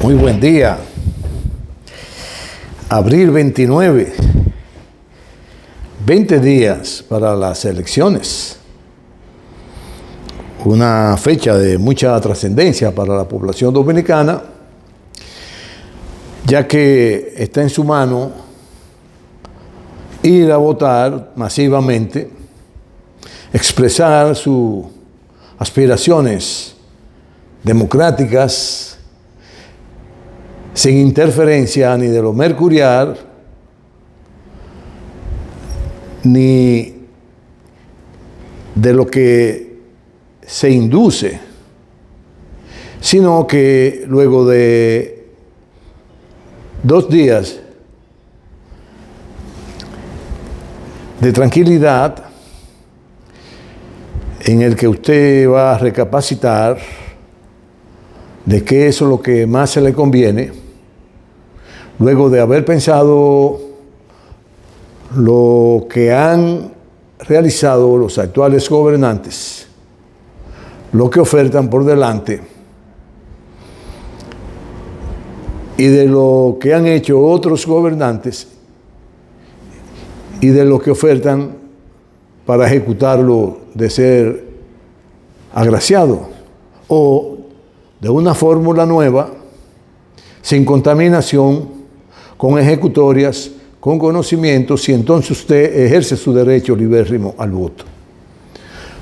Muy buen día. Abril 29. 20 días para las elecciones. Una fecha de mucha trascendencia para la población dominicana, ya que está en su mano ir a votar masivamente, expresar sus aspiraciones democráticas, sin interferencia ni de lo mercurial, ni de lo que se induce, sino que luego de 2 días de tranquilidad, en el que usted va a recapacitar de qué es lo que más se le conviene, luego de haber pensado lo que han realizado los actuales gobernantes, lo que ofertan por delante y de lo que han hecho otros gobernantes y de lo que ofertan para ejecutarlo de ser agraciado o de una fórmula nueva, sin contaminación, con ejecutorias, con conocimientos, y entonces usted ejerce su derecho libérrimo al voto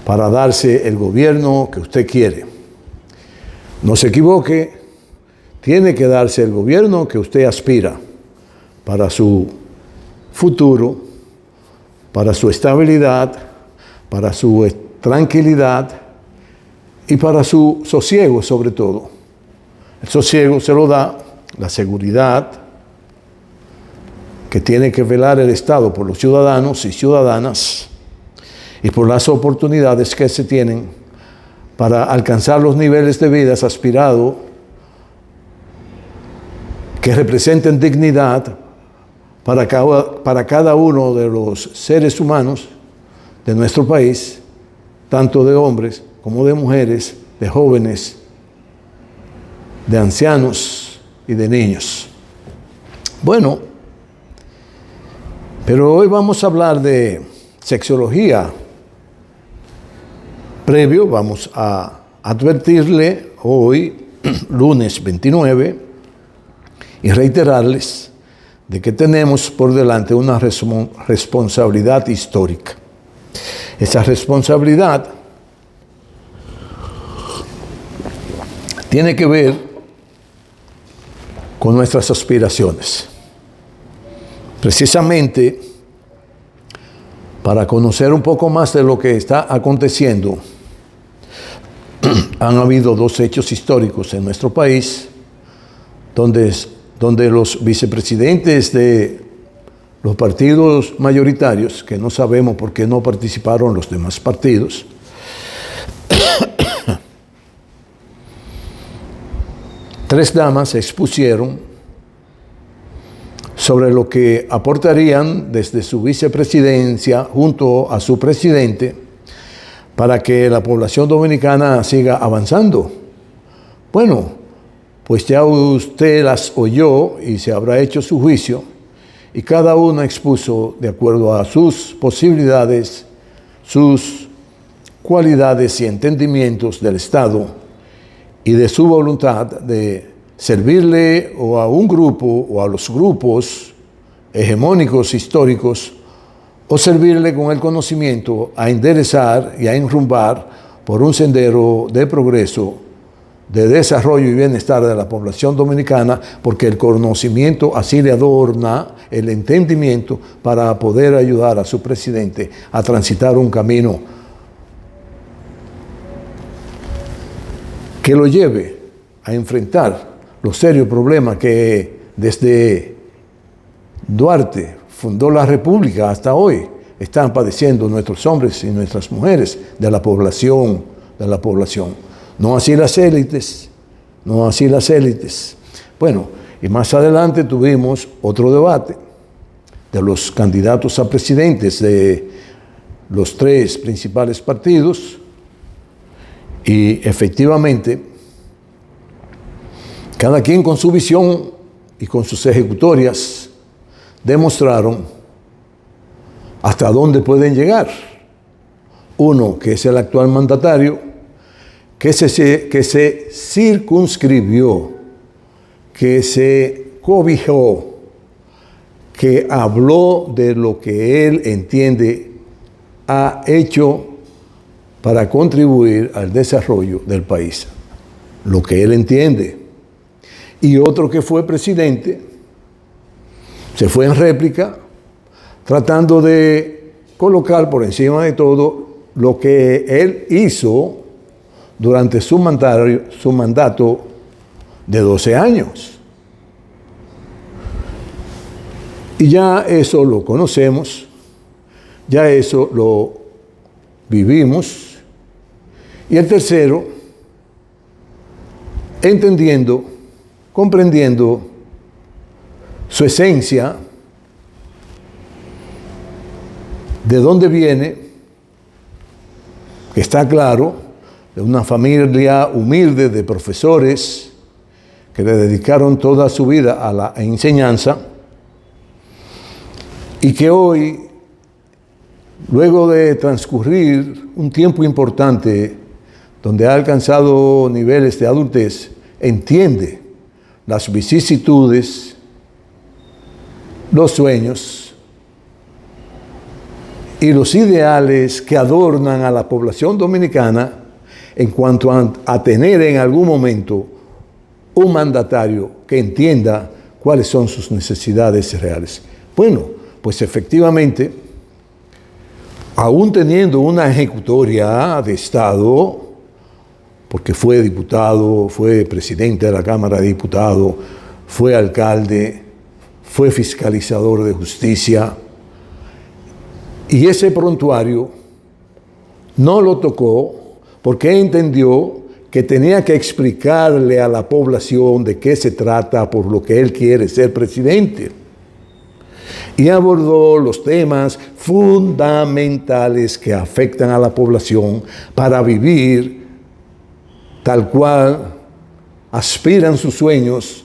para darse el gobierno que usted quiere. No se equivoque, tiene que darse el gobierno que usted aspira para su futuro, para su estabilidad, para su tranquilidad y para su sosiego sobre todo. El sosiego se lo da la seguridad que tiene que velar el Estado por los ciudadanos y ciudadanas y por las oportunidades que se tienen para alcanzar los niveles de vida aspirados que representen dignidad para cada uno de los seres humanos de nuestro país, tanto de hombres como de mujeres, de jóvenes, de ancianos y de niños. Bueno, pero hoy vamos a hablar de sexología. Previo, vamos a advertirle hoy, lunes 29, y reiterarles de que tenemos por delante una responsabilidad histórica. Esa responsabilidad tiene que ver con nuestras aspiraciones. Precisamente para conocer un poco más de lo que está aconteciendo, han habido 2 hechos históricos en nuestro país, donde los vicepresidentes de los partidos mayoritarios, que no sabemos por qué no participaron los demás partidos, tres damas se expusieron sobre lo que aportarían desde su vicepresidencia junto a su presidente para que la población dominicana siga avanzando. Bueno, pues ya usted las oyó y se habrá hecho su juicio, y cada una expuso de acuerdo a sus posibilidades, sus cualidades y entendimientos del Estado y de su voluntad de servirle o a un grupo o a los grupos hegemónicos históricos, o servirle con el conocimiento a enderezar y a enrumbar por un sendero de progreso, de desarrollo y bienestar de la población dominicana, porque el conocimiento así le adorna el entendimiento para poder ayudar a su presidente a transitar un camino que lo lleve a enfrentar los serios problemas que desde Duarte fundó la República hasta hoy están padeciendo nuestros hombres y nuestras mujeres de la población. No así las élites, no así las élites. Bueno, y más adelante tuvimos otro debate de los candidatos a presidentes de los 3 principales partidos, y efectivamente Cada quien con su visión y con sus ejecutorias demostraron hasta dónde pueden llegar. Uno, que es el actual mandatario, que se circunscribió, que se cobijó, que habló de lo que él entiende ha hecho para contribuir al desarrollo del país, lo que él entiende. Y otro que fue presidente, se fue en réplica, tratando de colocar por encima de todo lo que él hizo durante su mandato de 12 años. Y ya eso lo conocemos, ya eso lo vivimos. Y el tercero, entendiendo, comprendiendo su esencia, de dónde viene, que está claro, de una familia humilde de profesores que le dedicaron toda su vida a la enseñanza y que hoy, luego de transcurrir un tiempo importante donde ha alcanzado niveles de adultez, entiende las vicisitudes, los sueños y los ideales que adornan a la población dominicana en cuanto a tener en algún momento un mandatario que entienda cuáles son sus necesidades reales. Bueno, pues efectivamente, aún teniendo una ejecutoria de Estado, porque fue diputado, fue presidente de la Cámara de Diputados, fue alcalde, fue fiscalizador de justicia, y ese prontuario no lo tocó porque entendió que tenía que explicarle a la población de qué se trata por lo que él quiere ser presidente. Y abordó los temas fundamentales que afectan a la población para vivir tal cual aspiran sus sueños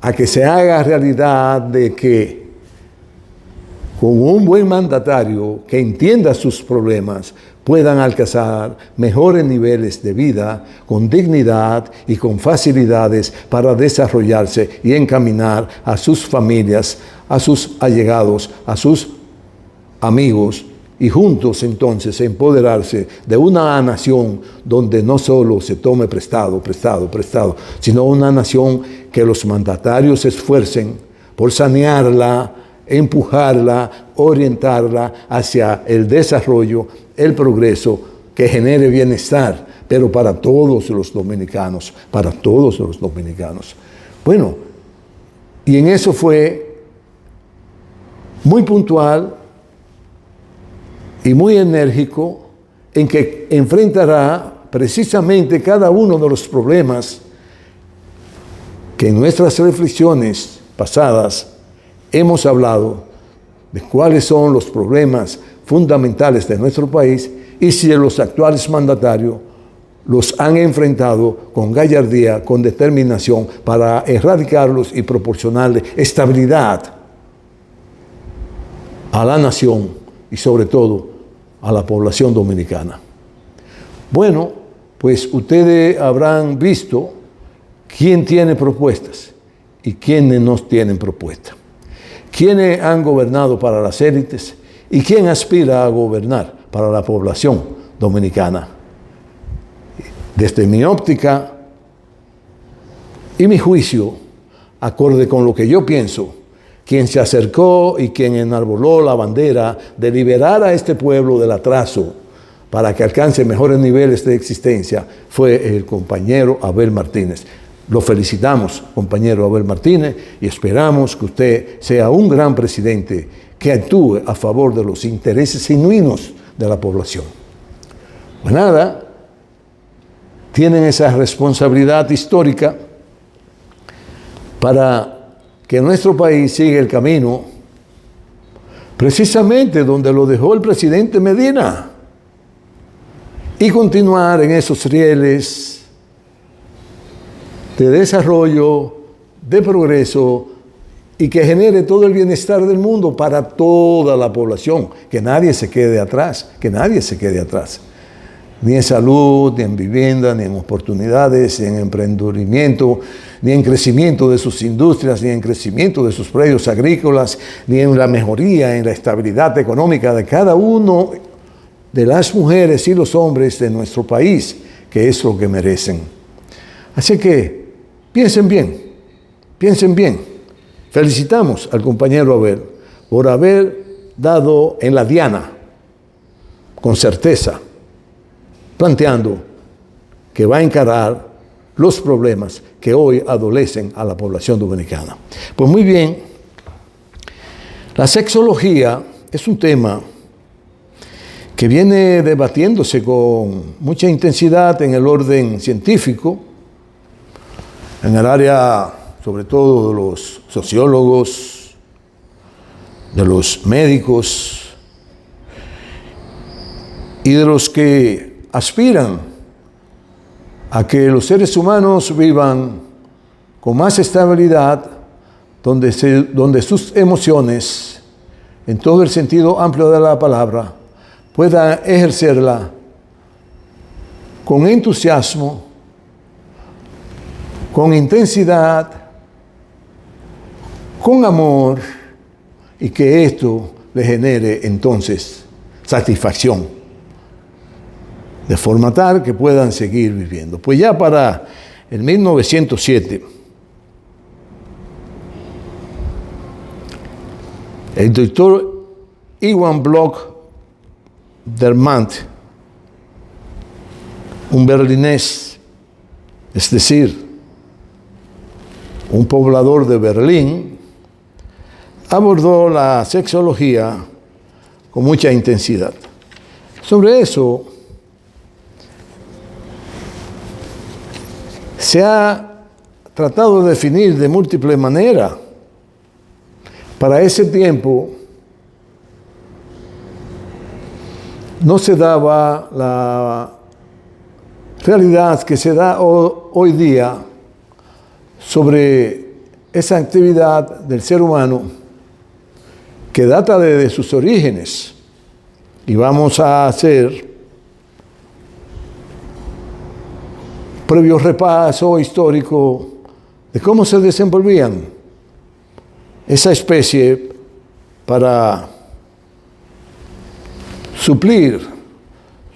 a que se haga realidad, de que con un buen mandatario que entienda sus problemas puedan alcanzar mejores niveles de vida con dignidad y con facilidades para desarrollarse y encaminar a sus familias, a sus allegados, a sus amigos, y juntos entonces empoderarse de una nación donde no solo se tome prestado, sino una nación que los mandatarios se esfuercen por sanearla, empujarla, orientarla hacia el desarrollo, el progreso, que genere bienestar, pero para todos los dominicanos, para todos los dominicanos. Bueno, y en eso fue muy puntual y muy enérgico, en que enfrentará precisamente cada uno de los problemas que en nuestras reflexiones pasadas hemos hablado de cuáles son los problemas fundamentales de nuestro país y si los actuales mandatarios los han enfrentado con gallardía, con determinación para erradicarlos y proporcionarle estabilidad a la nación y sobre todo a la población dominicana. Bueno, pues ustedes habrán visto quién tiene propuestas y quiénes no tienen propuestas. Quiénes han gobernado para las élites y quién aspira a gobernar para la población dominicana. Desde mi óptica y mi juicio, acorde con lo que yo pienso, quien se acercó y quien enarboló la bandera de liberar a este pueblo del atraso para que alcance mejores niveles de existencia fue el compañero Abel Martínez. Lo felicitamos, compañero Abel Martínez, y esperamos que usted sea un gran presidente que actúe a favor de los intereses genuinos de la población. Pues nada, tienen esa responsabilidad histórica para que nuestro país siga el camino precisamente donde lo dejó el presidente Medina y continuar en esos rieles de desarrollo, de progreso y que genere todo el bienestar del mundo para toda la población, que nadie se quede atrás, que nadie se quede atrás. Ni en salud, ni en vivienda, ni en oportunidades, ni en emprendimiento, ni en crecimiento de sus industrias, ni en crecimiento de sus predios agrícolas, ni en la mejoría, en la estabilidad económica de cada uno de las mujeres y los hombres de nuestro país, que es lo que merecen. Así que piensen bien, piensen bien. Felicitamos al compañero Abel por haber dado en la diana, con certeza, planteando que va a encarar los problemas que hoy adolecen a la población dominicana. Pues muy bien, la sexología es un tema que viene debatiéndose con mucha intensidad en el orden científico, en el área sobre todo de los sociólogos, de los médicos y de los que aspiran a que los seres humanos vivan con más estabilidad, donde sus emociones, en todo el sentido amplio de la palabra, puedan ejercerla con entusiasmo, con intensidad, con amor, y que esto le genere entonces satisfacción, de forma tal que puedan seguir viviendo. Pues ya para el 1907, el doctor Iwan Bloch-Dermant, un berlinés, es decir, un poblador de Berlín, abordó la sexología con mucha intensidad. Sobre eso se ha tratado de definir de múltiples maneras. Para ese tiempo no se daba la realidad que se da hoy día sobre esa actividad del ser humano que data desde sus orígenes. Y vamos a hacer previo repaso histórico de cómo se desenvolvían esa especie para suplir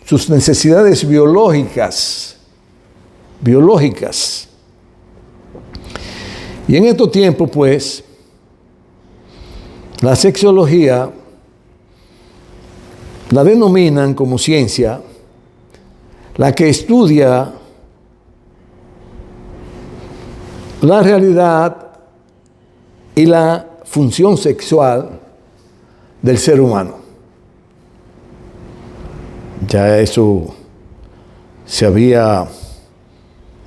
sus necesidades biológicas. Y en estos tiempos, pues, la sexología la denominan como ciencia la que estudia la realidad y la función sexual del ser humano. Ya eso se había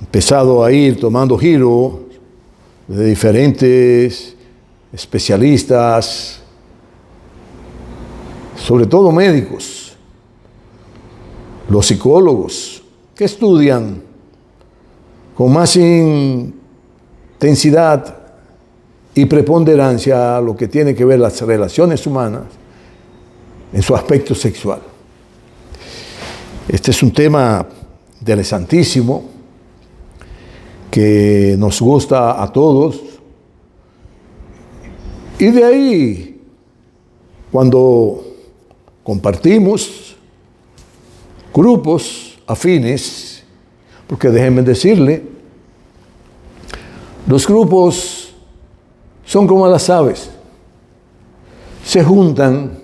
empezado a ir tomando giro de diferentes especialistas, sobre todo médicos, los psicólogos, que estudian con más intensidad y preponderancia lo que tiene que ver las relaciones humanas en su aspecto sexual. Este es un tema interesantísimo que nos gusta a todos, y de ahí, cuando compartimos grupos afines, porque déjenme decirle, los grupos son como las aves, se juntan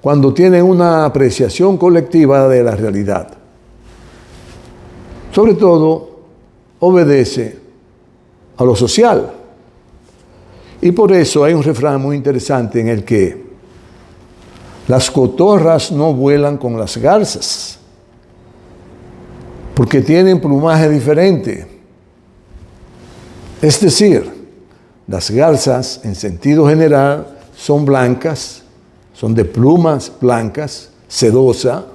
cuando tienen una apreciación colectiva de la realidad. Sobre todo, obedece a lo social. Y por eso hay un refrán muy interesante en el que las cotorras no vuelan con las garzas, porque tienen plumaje diferente. Es decir, las garzas, en sentido general, son blancas, son de plumas blancas, sedosa,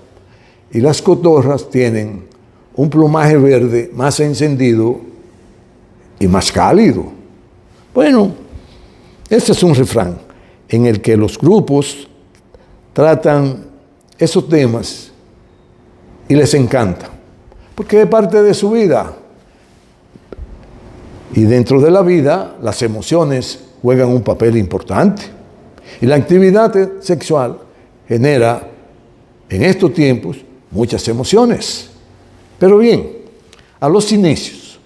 y las cotorras tienen un plumaje verde más encendido y más cálido. Bueno, este es un refrán en el que los grupos tratan esos temas y les encanta, porque es parte de su vida. Y dentro de la vida, las emociones juegan un papel importante. Y la actividad sexual genera, en estos tiempos, muchas emociones. Pero bien, a los inicios,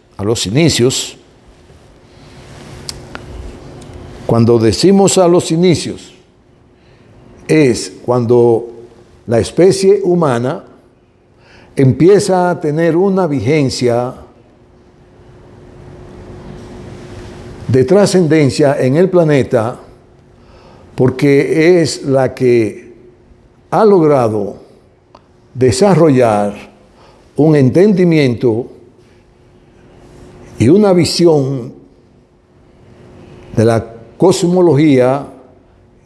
cuando decimos a los inicios, es cuando la especie humana empieza a tener una vigencia de trascendencia en el planeta, porque es la que ha logrado desarrollar un entendimiento y una visión de la cosmología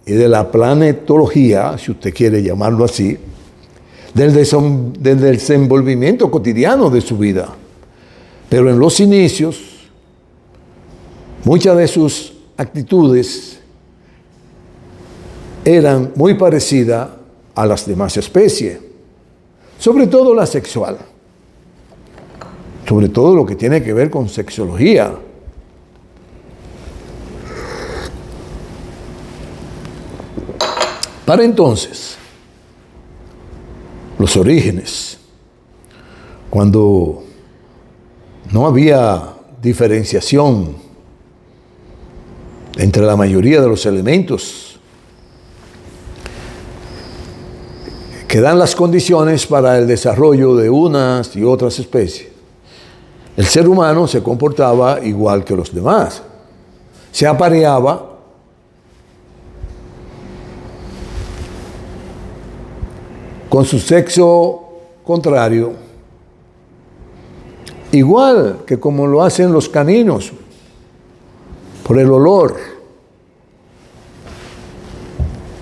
y de la planetología, si usted quiere llamarlo así, del desenvolvimiento cotidiano de su vida. Pero en los inicios, muchas de sus actitudes eran muy parecidas a las demás especies, sobre todo la sexual, sobre todo lo que tiene que ver con sexología. Para entonces, los orígenes, cuando no había diferenciación entre la mayoría de los elementos que dan las condiciones para el desarrollo de unas y otras especies, el ser humano se comportaba igual que los demás. Se apareaba con su sexo contrario, igual que como lo hacen los caninos, por el olor.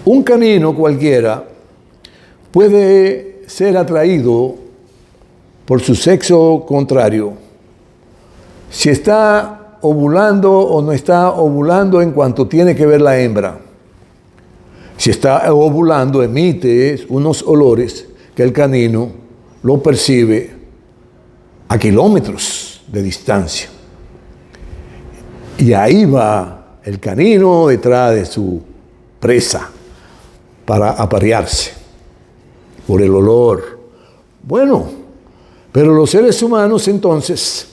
Un canino cualquiera puede ser atraído por su sexo contrario si está ovulando o no está ovulando en cuanto tiene que ver la hembra. Si está ovulando, emite unos olores que el canino lo percibe a kilómetros de distancia. Y ahí va el canino detrás de su presa para aparearse por el olor. Bueno, pero los seres humanos entonces,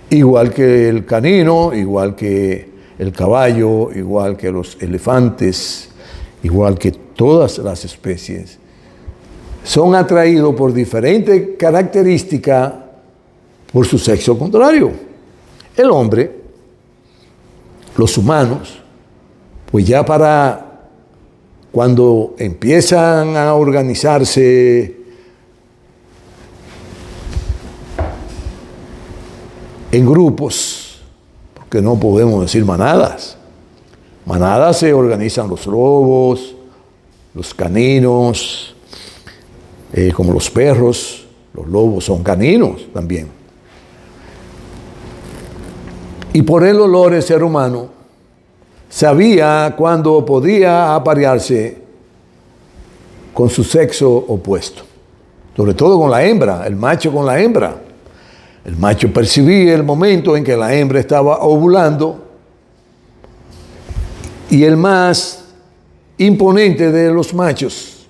igual que el canino, igual que el caballo, igual que los elefantes, igual que todas las especies, son atraídos por diferentes características por su sexo contrario. El hombre, los humanos, pues ya para cuando empiezan a organizarse en grupos, porque no podemos decir manadas. Manadas se organizan los lobos, los caninos, como los perros. Los lobos son caninos también. Y por el olor el ser humano sabía cuándo podía aparearse con su sexo opuesto, sobre todo con la hembra, el macho con la hembra. El macho percibía el momento en que la hembra estaba ovulando, y el más imponente de los machos,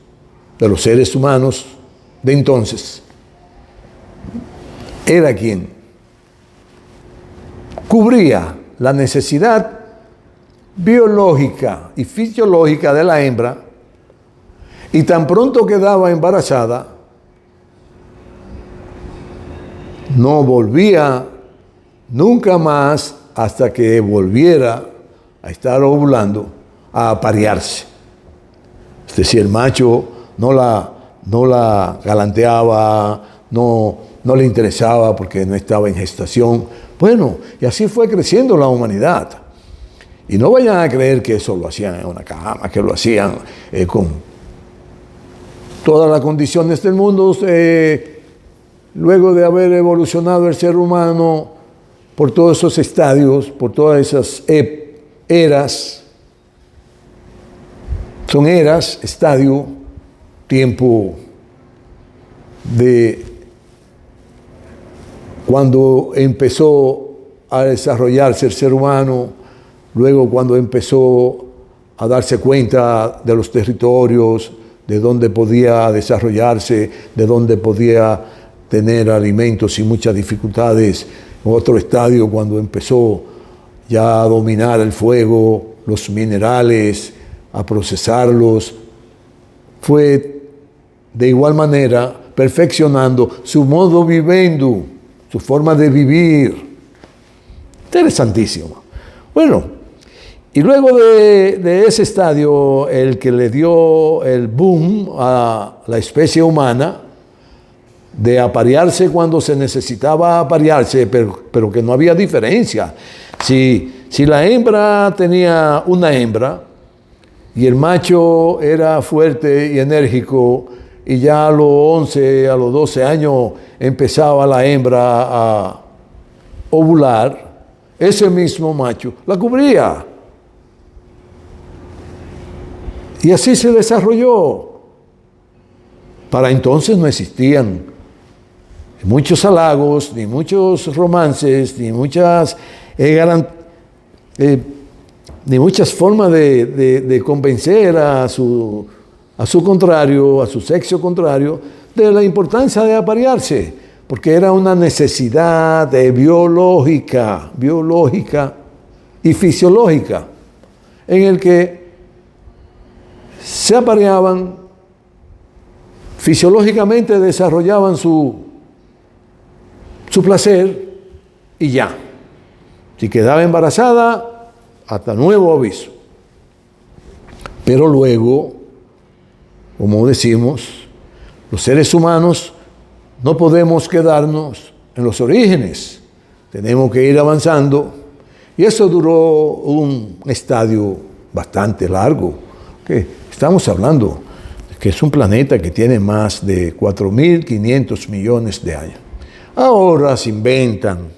de los seres humanos de entonces, era quien cubría la necesidad biológica y fisiológica de la hembra, y tan pronto quedaba embarazada, no volvía nunca más hasta que volviera a estar ovulando, a aparearse. Es decir, el macho no la galanteaba, no le interesaba porque no estaba en gestación. Bueno, y así fue creciendo la humanidad. Y no vayan a creer que eso lo hacían en una cama, que lo hacían con todas las condiciones del mundo. Luego de haber evolucionado el ser humano, por todos esos estadios, por todas esas eras. Son eras, estadio, tiempo de cuando empezó a desarrollarse el ser humano, luego cuando empezó a darse cuenta de los territorios, de dónde podía desarrollarse, de dónde podía tener alimentos sin muchas dificultades. Otro estadio cuando empezó ya a dominar el fuego, los minerales, a procesarlos. Fue de igual manera perfeccionando su modo vivendo, su forma de vivir. Interesantísimo. Bueno, y luego de ese estadio, el que le dio el boom a la especie humana, de aparearse cuando se necesitaba aparearse, pero que no había diferencia. Si la hembra tenía una hembra y el macho era fuerte y enérgico, y ya a los 11, a los 12 años empezaba la hembra a ovular, ese mismo macho la cubría. Y así se desarrolló. Para entonces no existían muchos halagos, ni muchos romances, ni muchas formas de convencer a su contrario, a su sexo contrario, de la importancia de aparearse, porque era una necesidad biológica y fisiológica, en el que se apareaban, fisiológicamente desarrollaban su placer y ya. Si quedaba embarazada, hasta nuevo aviso. Pero luego, como decimos, los seres humanos no podemos quedarnos en los orígenes. Tenemos que ir avanzando. Y eso duró un estadio bastante largo. Que estamos hablando de que es un planeta que tiene más de 4.500 millones de años. Ahora se inventan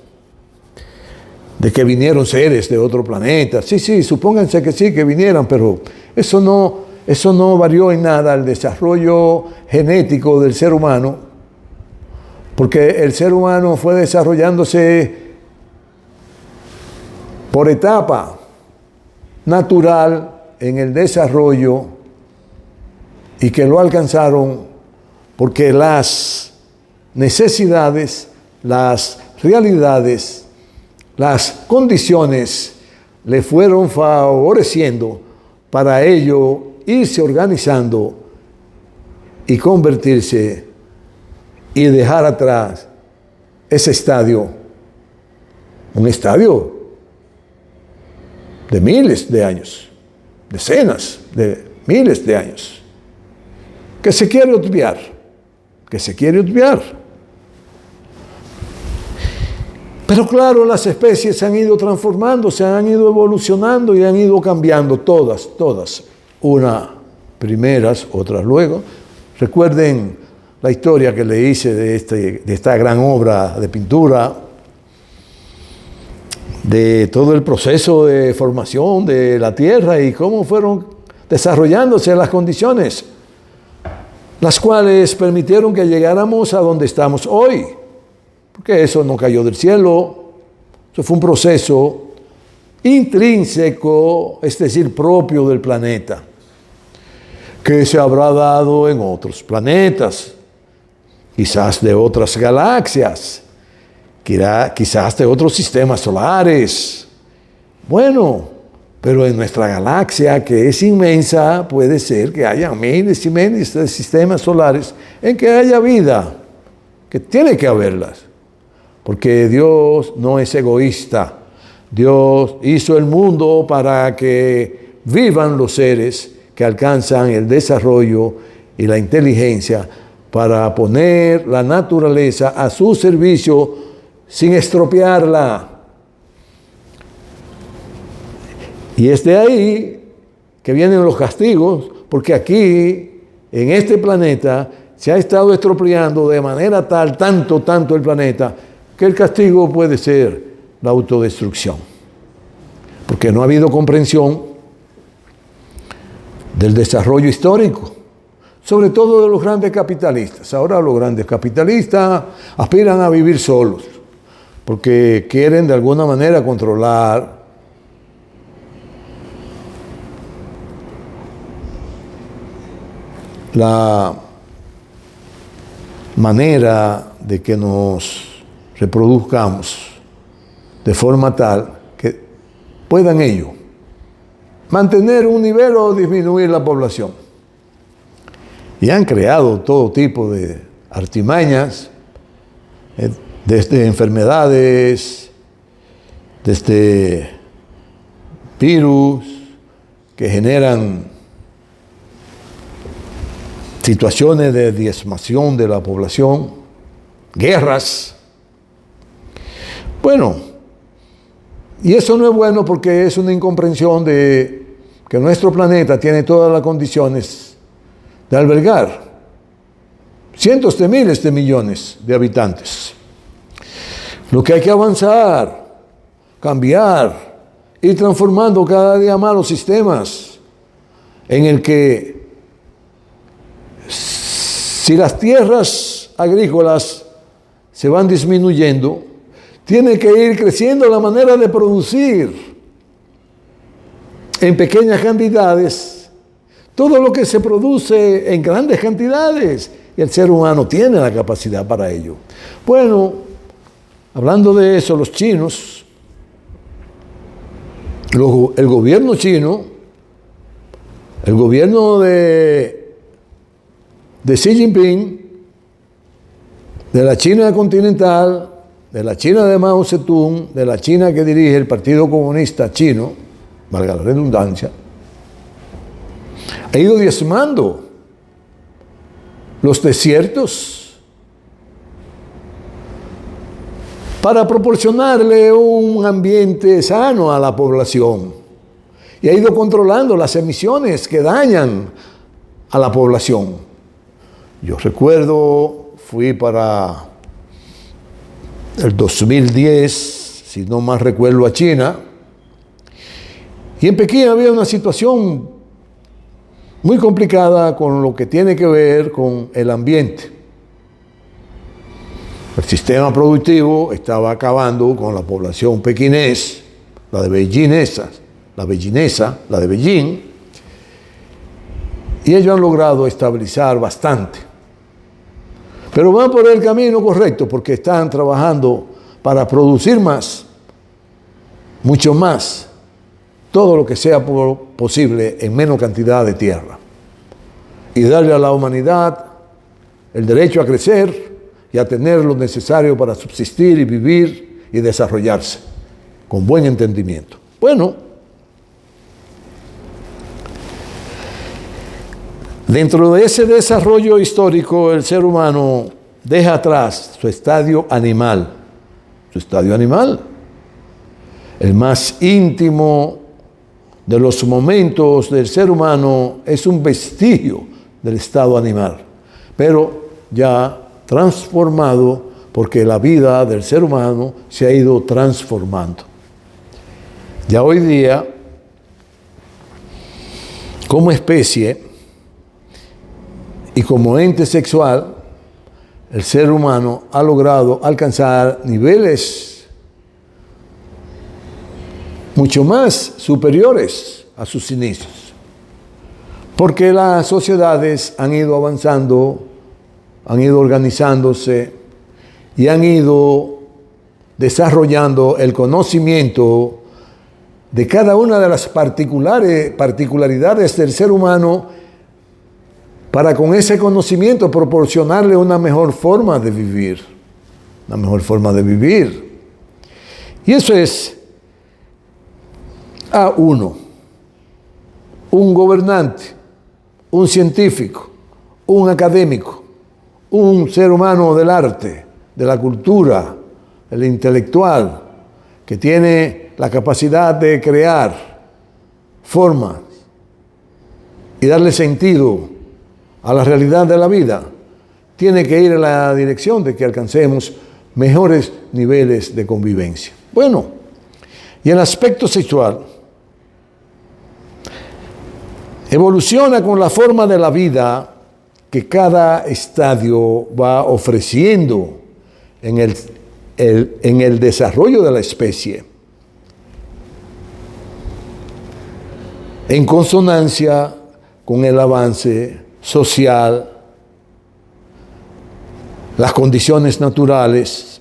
de que vinieron seres de otro planeta. Sí, supónganse que sí, que vinieran, pero eso no varió en nada el desarrollo genético del ser humano, porque el ser humano fue desarrollándose por etapa natural en el desarrollo y que lo alcanzaron porque las necesidades, las realidades, las condiciones le fueron favoreciendo para ello irse organizando y convertirse y dejar atrás ese estadio, un estadio de miles de años, decenas de miles de años, que se quiere obviar. Pero claro, las especies se han ido transformando, se han ido evolucionando y han ido cambiando todas. Unas primeras, otras luego. Recuerden la historia que le hice de esta gran obra de pintura, de todo el proceso de formación de la Tierra y cómo fueron desarrollándose las condiciones, las cuales permitieron que llegáramos a donde estamos hoy. Porque eso no cayó del cielo, eso fue un proceso intrínseco, es decir, propio del planeta, que se habrá dado en otros planetas, quizás de otras galaxias, quizás de otros sistemas solares. Bueno, pero en nuestra galaxia, que es inmensa, puede ser que haya miles y miles de sistemas solares en que haya vida, que tiene que haberlas. Porque Dios no es egoísta. Dios hizo el mundo para que vivan los seres que alcanzan el desarrollo y la inteligencia para poner la naturaleza a su servicio sin estropearla. Y es de ahí que vienen los castigos, porque aquí, en este planeta, se ha estado estropeando de manera tal, tanto el planeta, que el castigo puede ser la autodestrucción, porque no ha habido comprensión del desarrollo histórico, sobre todo de los grandes capitalistas. Ahora los grandes capitalistas aspiran a vivir solos, porque quieren de alguna manera controlar la manera de que nos reproduzcamos de forma tal que puedan ellos mantener un nivel o disminuir la población. Y han creado todo tipo de artimañas, desde enfermedades, desde virus que generan situaciones de diezmación de la población, guerras. Bueno, y eso no es bueno porque es una incomprensión de que nuestro planeta tiene todas las condiciones de albergar cientos de miles de millones de habitantes. Lo que hay que avanzar, cambiar, ir transformando cada día más los sistemas en el que si las tierras agrícolas se van disminuyendo, tiene que ir creciendo la manera de producir en pequeñas cantidades todo lo que se produce en grandes cantidades. Y el ser humano tiene la capacidad para ello. Bueno, hablando de eso, los chinos, el gobierno chino, el gobierno de Xi Jinping, de la China continental, de la China de Mao Zedong, de la China que dirige el Partido Comunista Chino, valga la redundancia, ha ido diezmando los desiertos para proporcionarle un ambiente sano a la población, y ha ido controlando las emisiones que dañan a la población. Yo recuerdo, fui para el 2010, si no más recuerdo, a China, y en Pekín había una situación muy complicada con lo que tiene que ver con el ambiente. El sistema productivo estaba acabando con la población pequinés, la de beijinesa, la de Beijing, y ellos han logrado estabilizar bastante. Pero van por el camino correcto porque están trabajando para producir más, mucho más, todo lo que sea posible en menos cantidad de tierra, y darle a la humanidad el derecho a crecer y a tener lo necesario para subsistir y vivir y desarrollarse con buen entendimiento. Bueno, dentro de ese desarrollo histórico, el ser humano deja atrás su estadio animal. Su estadio animal, el más íntimo de los momentos del ser humano, es un vestigio del estado animal, pero ya transformado porque la vida del ser humano se ha ido transformando. Ya hoy día, como especie y como ente sexual, el ser humano ha logrado alcanzar niveles mucho más superiores a sus inicios, porque las sociedades han ido avanzando, han ido organizándose y han ido desarrollando el conocimiento de cada una de las particularidades del ser humano, para con ese conocimiento proporcionarle una mejor forma de vivir, una mejor forma de vivir. Y eso es a uno, un gobernante, un científico, un académico, un ser humano del arte, de la cultura, el intelectual, que tiene la capacidad de crear formas y darle sentido a la realidad de la vida, tiene que ir en la dirección de que alcancemos mejores niveles de convivencia. Bueno, y el aspecto sexual evoluciona con la forma de la vida que cada estadio va ofreciendo en el desarrollo de la especie, en consonancia con el avance social, las condiciones naturales,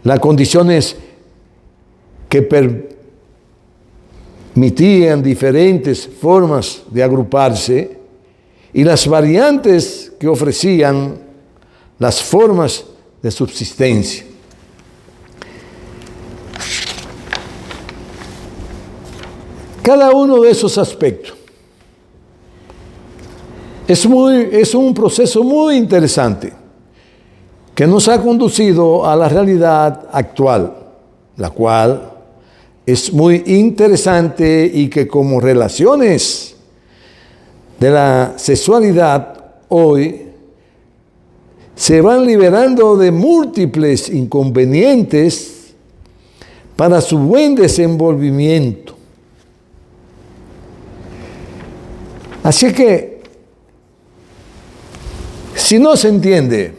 las condiciones que permitían diferentes formas de agruparse y las variantes que ofrecían las formas de subsistencia. Cada uno de esos aspectos es un proceso muy interesante que nos ha conducido a la realidad actual, la cual es muy interesante y que como relaciones de la sexualidad hoy se van liberando de múltiples inconvenientes para su buen desenvolvimiento. Así que, si no se entiende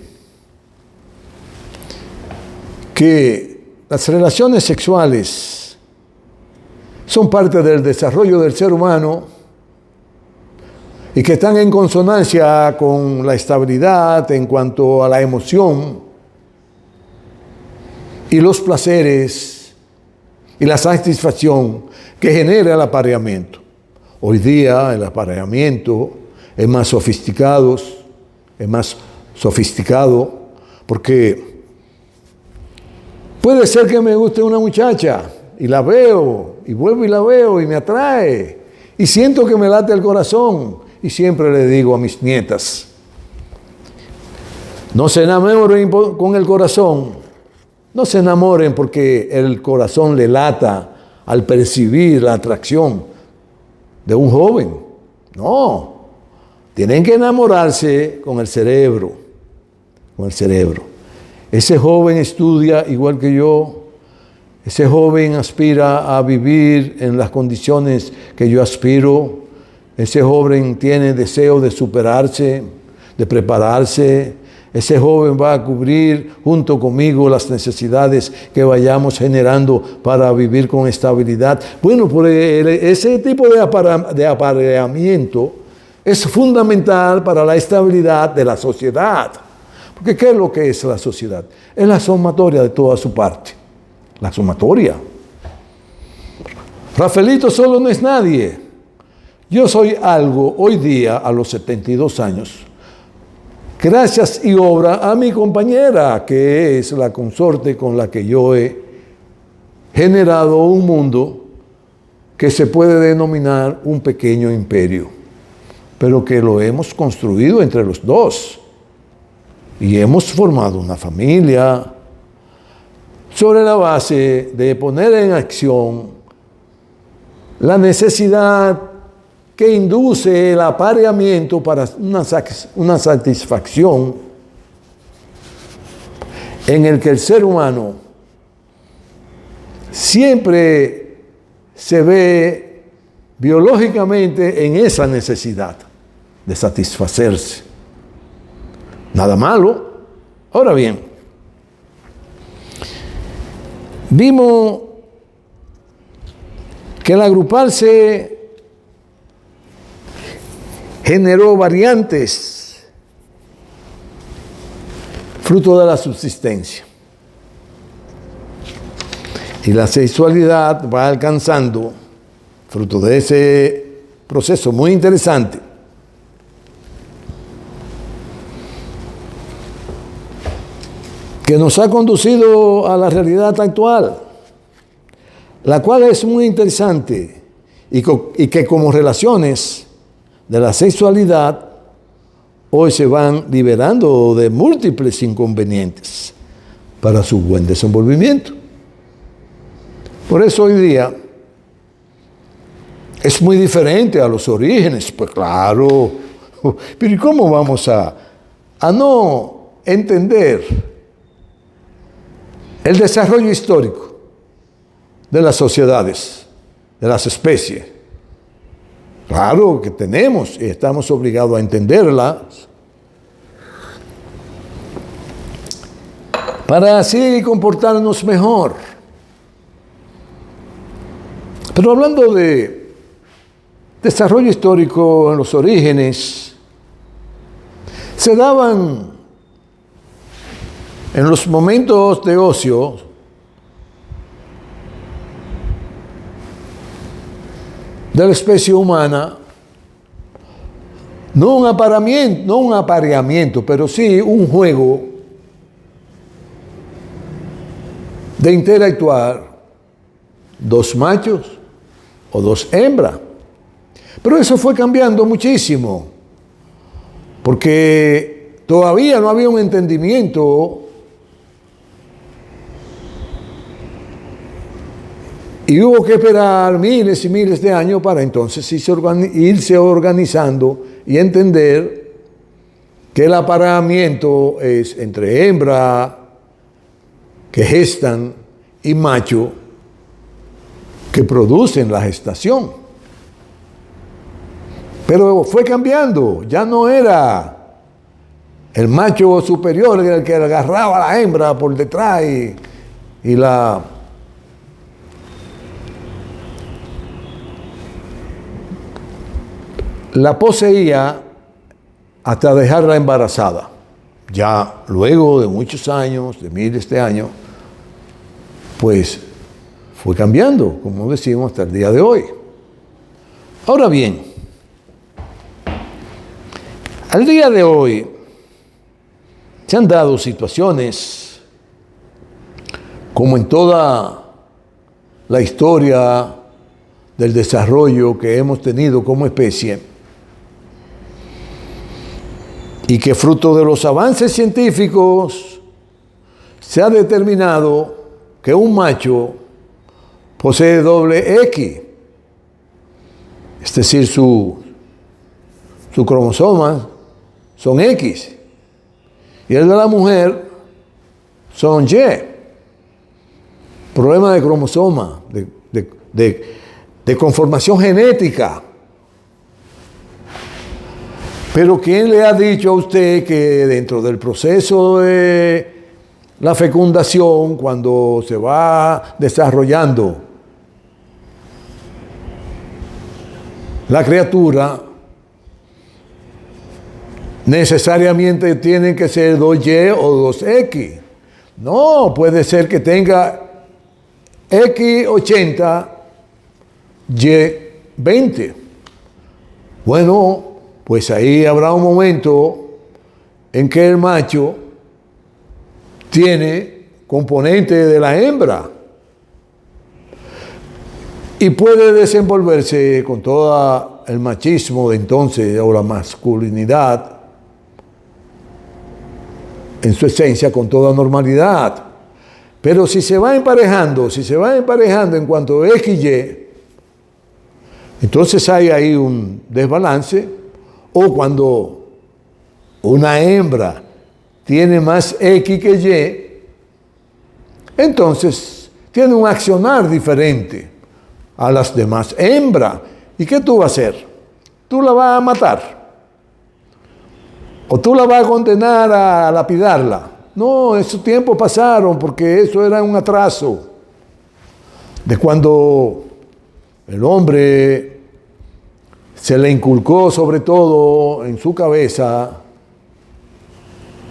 que las relaciones sexuales son parte del desarrollo del ser humano y que están en consonancia con la estabilidad en cuanto a la emoción y los placeres y la satisfacción que genera el apareamiento. Hoy día el apareamiento es más sofisticado, porque puede ser que me guste una muchacha y la veo y vuelvo y la veo y me atrae y siento que me late el corazón y siempre le digo a mis nietas, no se enamoren con el corazón, no se enamoren porque el corazón le lata al percibir la atracción de un joven. No, tienen que enamorarse con el cerebro, Ese joven estudia igual que yo, ese joven aspira a vivir en las condiciones que yo aspiro, ese joven tiene deseo de superarse, de prepararse, ese joven va a cubrir junto conmigo las necesidades que vayamos generando para vivir con estabilidad. Bueno, ese tipo de apareamiento es fundamental para la estabilidad de la sociedad. Porque ¿qué es lo que es la sociedad? Es la sumatoria de toda su parte. La sumatoria. Rafaelito solo no es nadie. Yo soy algo hoy día a los 72 años. Gracias y obra a mi compañera, que es la consorte con la que yo he generado un mundo que se puede denominar un pequeño imperio, pero que lo hemos construido entre los dos. Y hemos formado una familia sobre la base de poner en acción la necesidad que induce el apareamiento para una satisfacción en el que el ser humano siempre se ve biológicamente en esa necesidad de satisfacerse. Nada malo. Ahora bien, vimos que el agruparse generó variantes fruto de la subsistencia. Y la sexualidad va alcanzando, fruto de ese proceso muy interesante, que nos ha conducido a la realidad actual, la cual es muy interesante y que como relaciones de la sexualidad hoy se van liberando de múltiples inconvenientes para su buen desenvolvimiento. Por eso hoy día es muy diferente a los orígenes, pues claro, pero ¿y cómo vamos a no entender el desarrollo histórico de las sociedades, de las especies. Claro que tenemos y estamos obligados a entenderlas para así comportarnos mejor. Pero hablando de desarrollo histórico en los orígenes, se daban en los momentos de ocio de la especie humana, no un apareamiento, pero sí un juego de interactuar dos machos o dos hembras. Pero eso fue cambiando muchísimo, porque todavía no había un entendimiento y hubo que esperar miles y miles de años para entonces irse organizando y entender que el apareamiento es entre hembra que gestan y macho que producen la gestación. Pero fue cambiando, ya no era el macho superior el que agarraba a la hembra por detrás y la poseía hasta dejarla embarazada. Ya luego de muchos años, de miles de años, pues fue cambiando, como decimos, hasta el día de hoy. Ahora bien, al día de hoy se han dado situaciones, como en toda la historia del desarrollo que hemos tenido como especie, y que fruto de los avances científicos se ha determinado que un macho posee doble X, es decir, sus cromosomas son X, y el de la mujer son Y. Problema de cromosoma, de conformación genética. Pero ¿quién le ha dicho a usted que dentro del proceso de la fecundación, cuando se va desarrollando la criatura, necesariamente tienen que ser 2Y o 2X? No, puede ser que tenga X80, Y20. Bueno, pues ahí habrá un momento en que el macho tiene componente de la hembra y puede desenvolverse con todo el machismo de entonces, o la masculinidad en su esencia, con toda normalidad. Pero si se va emparejando en cuanto a X y Y, entonces hay ahí un desbalance. O cuando una hembra tiene más X que Y, entonces tiene un accionar diferente a las demás hembras. ¿Y qué tú vas a hacer? ¿Tú la vas a matar? ¿O tú la vas a condenar a lapidarla? No, esos tiempos pasaron, porque eso era un atraso de cuando el hombre se le inculcó sobre todo en su cabeza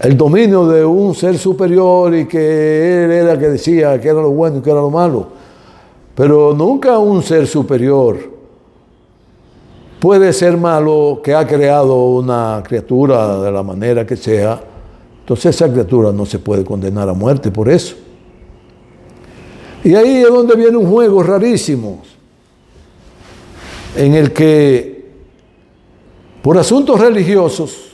el dominio de un ser superior, y que él era el que decía que era lo bueno y que era lo malo. Pero nunca un ser superior puede ser malo que ha creado una criatura de la manera que sea. Entonces esa criatura no se puede condenar a muerte por eso. Y ahí es donde viene un juego rarísimo, en el que por asuntos religiosos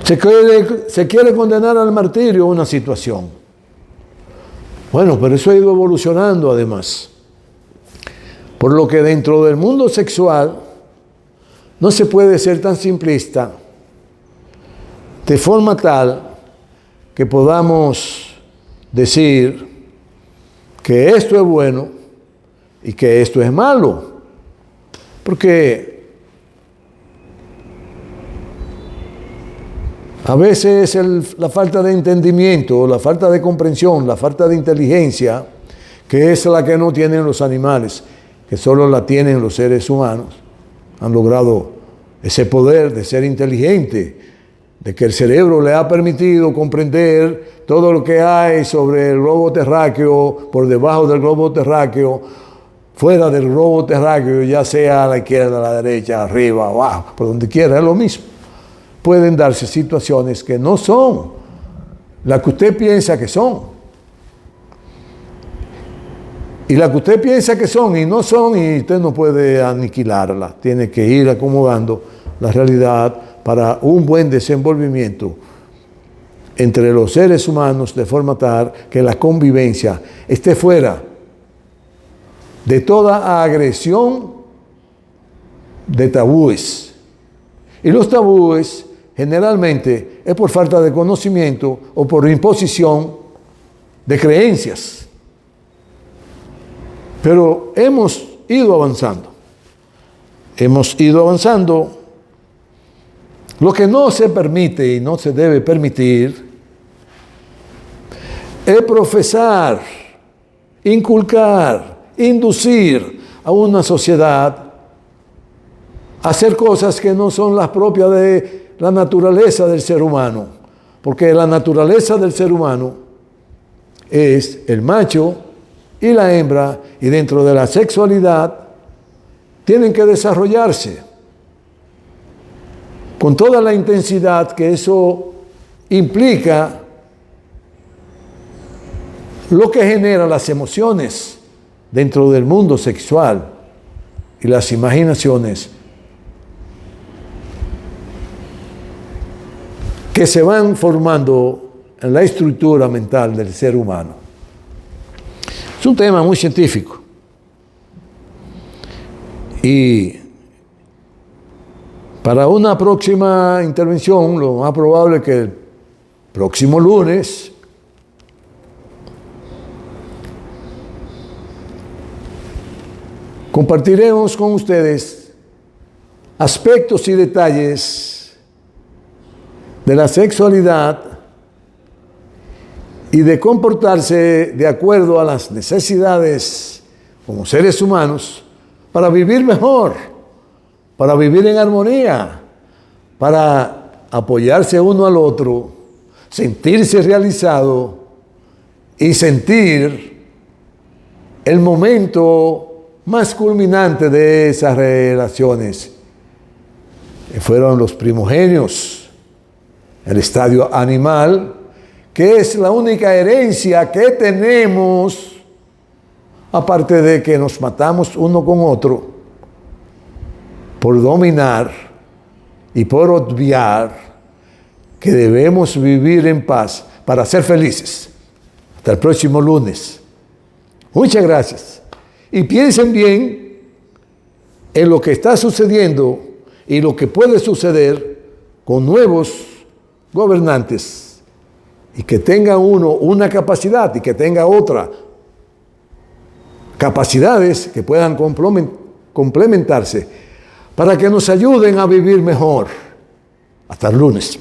se quiere condenar al martirio una situación. Bueno, pero eso ha ido evolucionando además. Por lo que dentro del mundo sexual no se puede ser tan simplista, de forma tal que podamos decir que esto es bueno y que esto es malo. Porque a veces la falta de entendimiento, la falta de comprensión, la falta de inteligencia, que es la que no tienen los animales, que solo la tienen los seres humanos, han logrado ese poder de ser inteligente, de que el cerebro le ha permitido comprender todo lo que hay sobre el globo terráqueo, por debajo del globo terráqueo, fuera del globo terráqueo, ya sea a la izquierda, a la derecha, arriba, abajo, por donde quiera, es lo mismo. Pueden darse situaciones que no son las que usted piensa que son. Y las que usted piensa que son y no son, y usted no puede aniquilarla. Tiene que ir acomodando la realidad para un buen desenvolvimiento entre los seres humanos, de forma tal que la convivencia esté fuera de toda agresión de tabúes. Y los tabúes generalmente es por falta de conocimiento o por imposición de creencias. Pero hemos ido avanzando. Hemos ido avanzando. Lo que no se permite y no se debe permitir es profesar, inculcar, inducir a una sociedad a hacer cosas que no son las propias de la naturaleza del ser humano. Porque la naturaleza del ser humano es el macho y la hembra, y dentro de la sexualidad tienen que desarrollarse con toda la intensidad que eso implica, lo que genera las emociones dentro del mundo sexual y las imaginaciones que se van formando en la estructura mental del ser humano. Es un tema muy científico. Y para una próxima intervención, lo más probable es que el próximo lunes compartiremos con ustedes aspectos y detalles de la sexualidad y de comportarse de acuerdo a las necesidades como seres humanos para vivir mejor, para vivir en armonía, para apoyarse uno al otro, sentirse realizado y sentir el momento más culminante de esas relaciones, que fueron los primogenios, el estadio animal, que es la única herencia que tenemos, aparte de que nos matamos uno con otro por dominar y por obviar que debemos vivir en paz para ser felices. Hasta el próximo lunes. Muchas gracias. Y piensen bien en lo que está sucediendo y lo que puede suceder con nuevos gobernantes, y que tenga uno una capacidad y que tenga otra capacidades que puedan complementarse para que nos ayuden a vivir mejor. Hasta el lunes.